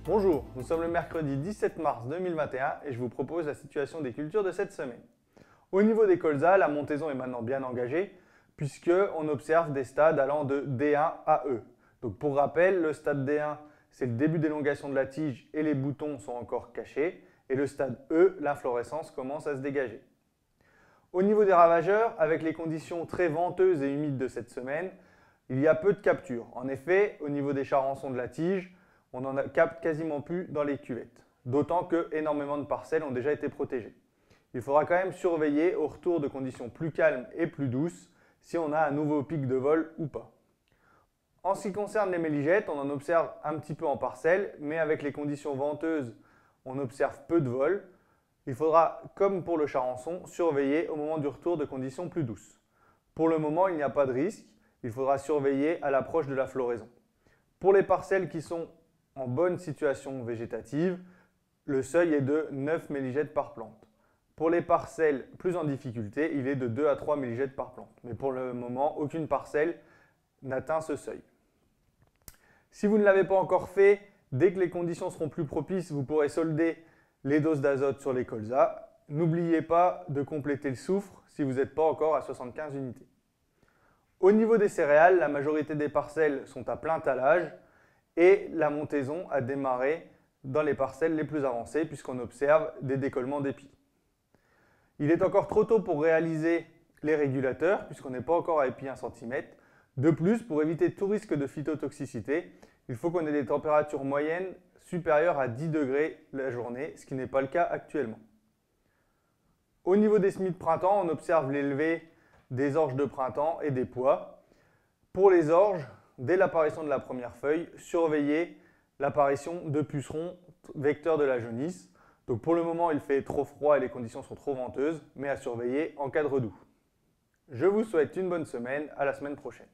Bonjour, nous sommes le mercredi 17 mars 2021 et je vous propose la situation des cultures de cette semaine. Au niveau des colzas, la montaison est maintenant bien engagée puisqu'on observe des stades allant de D1 à E. Donc pour rappel, le stade D1, c'est le début d'élongation de la tige et les boutons sont encore cachés. Et le stade E, l'inflorescence commence à se dégager. Au niveau des ravageurs, avec les conditions très venteuses et humides de cette semaine, il y a peu de captures. En effet, au niveau des charançons de la tige, on n'en capte quasiment plus dans les cuvettes. D'autant que énormément de parcelles ont déjà été protégées. Il faudra quand même surveiller au retour de conditions plus calmes et plus douces si on a un nouveau pic de vol ou pas. En ce qui concerne les méligettes, on en observe un petit peu en parcelles, mais avec les conditions venteuses, on observe peu de vol. Il faudra, comme pour le charançon, surveiller au moment du retour de conditions plus douces. Pour le moment, il n'y a pas de risque. Il faudra surveiller à l'approche de la floraison. Pour les parcelles qui sont en bonne situation végétative, le seuil est de 9 méligettes par plante. Pour les parcelles plus en difficulté, il est de 2 à 3 méligettes par plante. Mais pour le moment, aucune parcelle n'atteint ce seuil. Si vous ne l'avez pas encore fait, dès que les conditions seront plus propices, vous pourrez solder les doses d'azote sur les colzas. N'oubliez pas de compléter le soufre si vous n'êtes pas encore à 75 unités. Au niveau des céréales, la majorité des parcelles sont à plein talage et la montaison a démarré dans les parcelles les plus avancées puisqu'on observe des décollements d'épis. Il est encore trop tôt pour réaliser les régulateurs puisqu'on n'est pas encore à épi 1 cm. De plus, pour éviter tout risque de phytotoxicité, il faut qu'on ait des températures moyennes supérieures à 10 degrés la journée, ce qui n'est pas le cas actuellement. Au niveau des semis de printemps, on observe l'élevée des orges de printemps et des pois. Pour les orges, dès l'apparition de la première feuille, surveillez l'apparition de pucerons vecteurs de la jaunisse. Donc pour le moment, il fait trop froid et les conditions sont trop venteuses, mais à surveiller en cas de redoux. Je vous souhaite une bonne semaine, à la semaine prochaine.